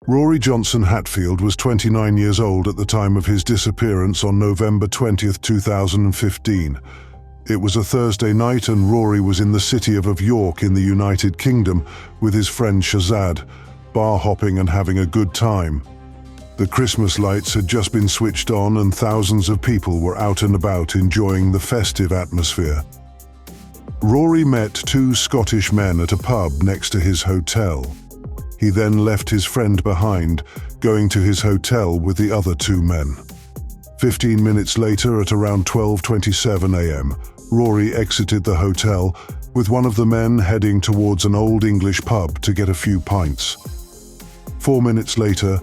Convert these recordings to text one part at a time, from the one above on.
Rory Johnson Hatfield was 29 years old at the time of his disappearance on November 20, 2015. It was a Thursday night and Rory was in the city of York in the United Kingdom with his friend Shahzad, bar hopping and having a good time. The Christmas lights had just been switched on and thousands of people were out and about enjoying the festive atmosphere. Rory met two Scottish men at a pub next to his hotel. He then left his friend behind, going to his hotel with the other two men. 15 minutes later, at around 12:27 a.m., Rory exited the hotel, with one of the men heading towards an old English pub to get a few pints. 4 minutes later,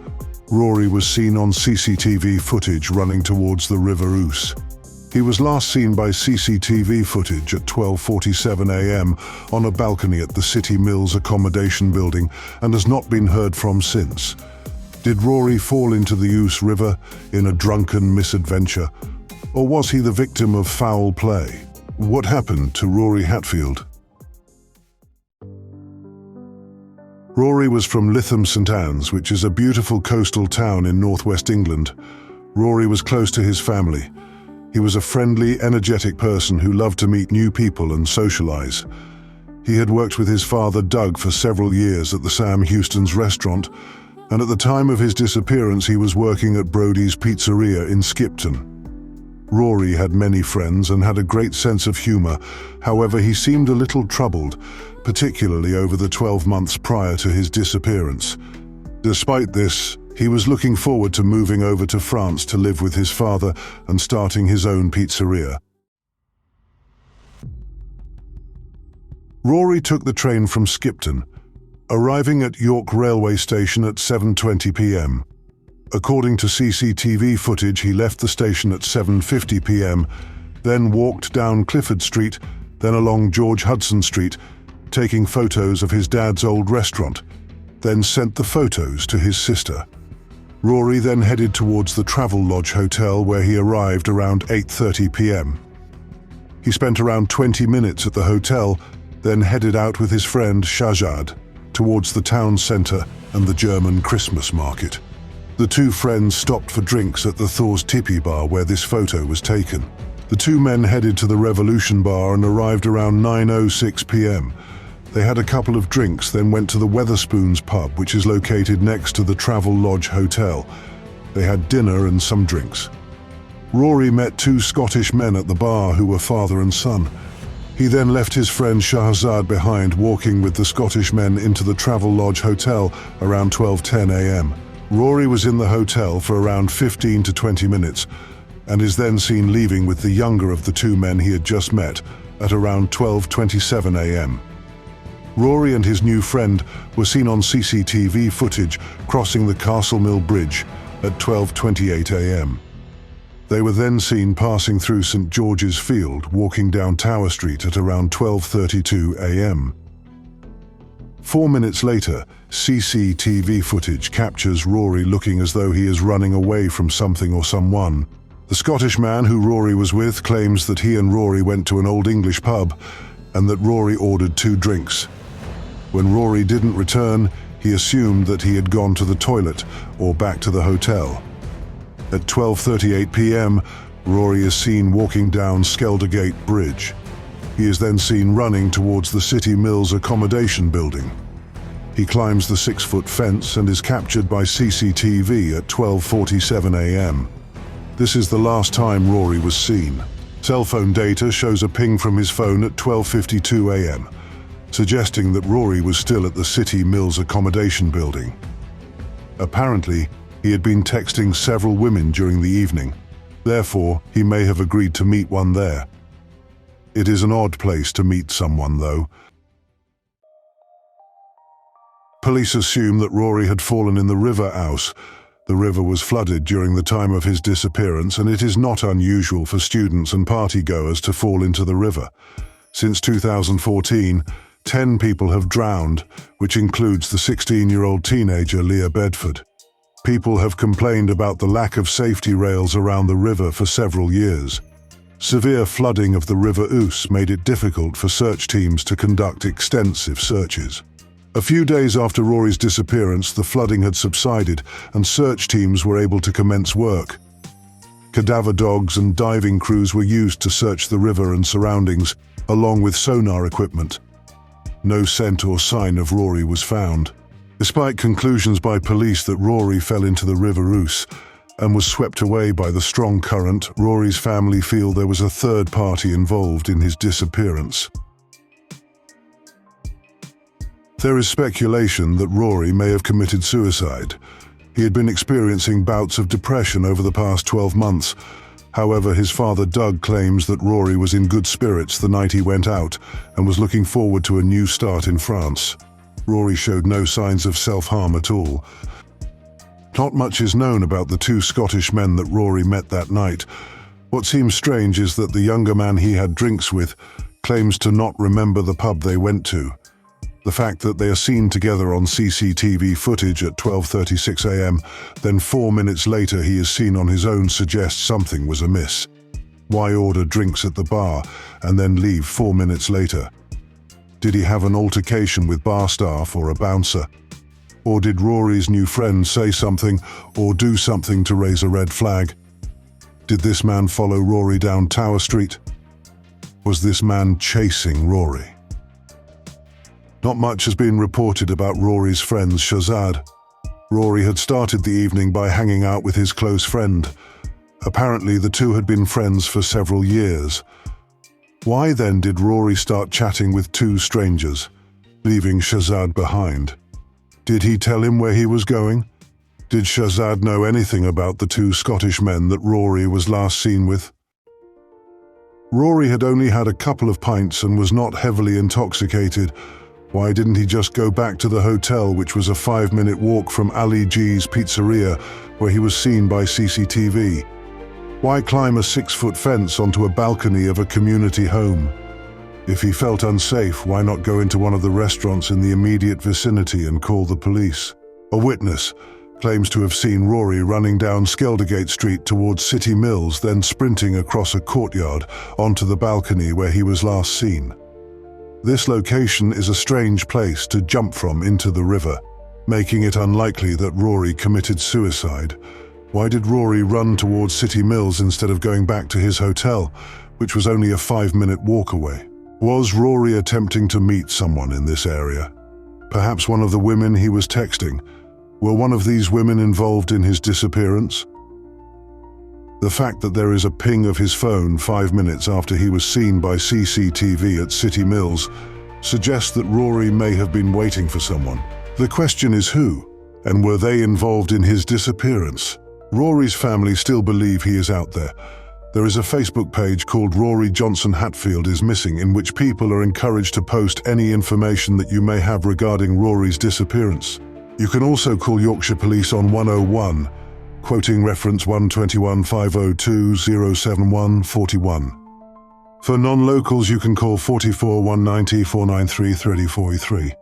Rory was seen on CCTV footage running towards the River Ouse. He was last seen by CCTV footage at 12:47 a.m. on a balcony at the City Mills accommodation building and has not been heard from since. Did Rory fall into the Ouse River in a drunken misadventure, or was he the victim of foul play? What happened to Rory Hatfield? Rory was from Lytham St Anne's, which is a beautiful coastal town in northwest England. Rory was close to his family. He was a friendly, energetic person who loved to meet new people and socialize. He had worked with his father Doug for several years at the Sam Houston's restaurant, and at the time of his disappearance he was working at Brody's Pizzeria in Skipton. Rory had many friends and had a great sense of humor. However, he seemed a little troubled, particularly over the 12 months prior to his disappearance. Despite this, he was looking forward to moving over to France to live with his father and starting his own pizzeria. Rory took the train from Skipton, arriving at York railway station at 7:20 p.m. According to CCTV footage, he left the station at 7:50 p.m., then walked down Clifford Street, then along George Hudson Street, taking photos of his dad's old restaurant, then sent the photos to his sister. Rory then headed towards the Travelodge Hotel, where he arrived around 8:30 p.m. He spent around 20 minutes at the hotel, then headed out with his friend Shahzad towards the town centre and the German Christmas market. The two friends stopped for drinks at the Thor's Tippy bar where this photo was taken. The two men headed to the Revolution bar and arrived around 9:06 p.m. They had a couple of drinks, then went to the Wetherspoons pub, which is located next to the Travelodge Hotel. They had dinner and some drinks. Rory met two Scottish men at the bar who were father and son. He then left his friend Shahzad behind, walking with the Scottish men into the Travelodge Hotel around 12:10 a.m. Rory was in the hotel for around 15 to 20 minutes and is then seen leaving with the younger of the two men he had just met at around 12:27 a.m. Rory and his new friend were seen on CCTV footage crossing the Castle Mill Bridge at 12:28 a.m. They were then seen passing through St George's Field, walking down Tower Street at around 12:32 a.m. 4 minutes later, CCTV footage captures Rory looking as though he is running away from something or someone. The Scottish man who Rory was with claims that he and Rory went to an old English pub and that Rory ordered 2 drinks. When Rory didn't return, he assumed that he had gone to the toilet or back to the hotel. At 12:38 p.m., Rory is seen walking down Skeldergate Bridge. He is then seen running towards the City Mills accommodation building. He climbs the 6-foot fence and is captured by CCTV at 12:47 a.m. This is the last time Rory was seen. Cell phone data shows a ping from his phone at 12:52 a.m., suggesting that Rory was still at the City Mills accommodation building. Apparently, he had been texting several women during the evening. Therefore, he may have agreed to meet one there. It is an odd place to meet someone, though. Police assume that Rory had fallen in the River Ouse. The river was flooded during the time of his disappearance, and it is not unusual for students and partygoers to fall into the river. Since 2014, 10 people have drowned, which includes the 16-year-old teenager Leah Bedford. People have complained about the lack of safety rails around the river for several years. Severe flooding of the River Ouse made it difficult for search teams to conduct extensive searches. A few days after Rory's disappearance, the flooding had subsided and search teams were able to commence work. Cadaver dogs and diving crews were used to search the river and surroundings, along with sonar equipment. No scent or sign of Rory was found. Despite conclusions by police that Rory fell into the River Ouse and was swept away by the strong current, Rory's family feel there was a third party involved in his disappearance. There is speculation that Rory may have committed suicide. He had been experiencing bouts of depression over the past 12 months. However, his father Doug claims that Rory was in good spirits the night he went out and was looking forward to a new start in France. Rory showed no signs of self-harm at all. Not much is known about the two Scottish men that Rory met that night. What seems strange is that the younger man he had drinks with claims to not remember the pub they went to. The fact that they are seen together on CCTV footage at 12:36 a.m., then 4 minutes later he is seen on his own suggests something was amiss. Why order drinks at the bar and then leave 4 minutes later? Did he have an altercation with bar staff or a bouncer? Or did Rory's new friend say something or do something to raise a red flag? Did this man follow Rory down Tower Street? Was this man chasing Rory? Not much has been reported about Rory's friends Shazad. Rory had started the evening by hanging out with his close friend. Apparently the two had been friends for several years. Why then did Rory start chatting with two strangers, leaving Shazad behind? Did he tell him where he was going? Did Shazad know anything about the two Scottish men that Rory was last seen with? Rory had only had a couple of pints and was not heavily intoxicated. Why didn't he just go back to the hotel, which was a 5-minute walk from Ali G's pizzeria, where he was seen by CCTV? Why climb a 6-foot fence onto a balcony of a community home? If he felt unsafe, why not go into one of the restaurants in the immediate vicinity and call the police? A witness claims to have seen Rory running down Skeldergate Street towards City Mills, then sprinting across a courtyard onto the balcony where he was last seen. This location is a strange place to jump from into the river, making it unlikely that Rory committed suicide. Why did Rory run towards City Mills instead of going back to his hotel, which was only a 5-minute walk away? Was Rory attempting to meet someone in this area? Perhaps one of the women he was texting. Were one of these women involved in his disappearance? The fact that there is a ping of his phone 5 minutes after he was seen by CCTV at City Mills suggests that Rory may have been waiting for someone. The question is who, and were they involved in his disappearance? Rory's family still believe he is out there. There is a Facebook page called Rory Johnson Hatfield is Missing, in which people are encouraged to post any information that you may have regarding Rory's disappearance. You can also call Yorkshire Police on 101, quoting reference 121 502 071 41. For non-locals, you can call 44 190 493 3043.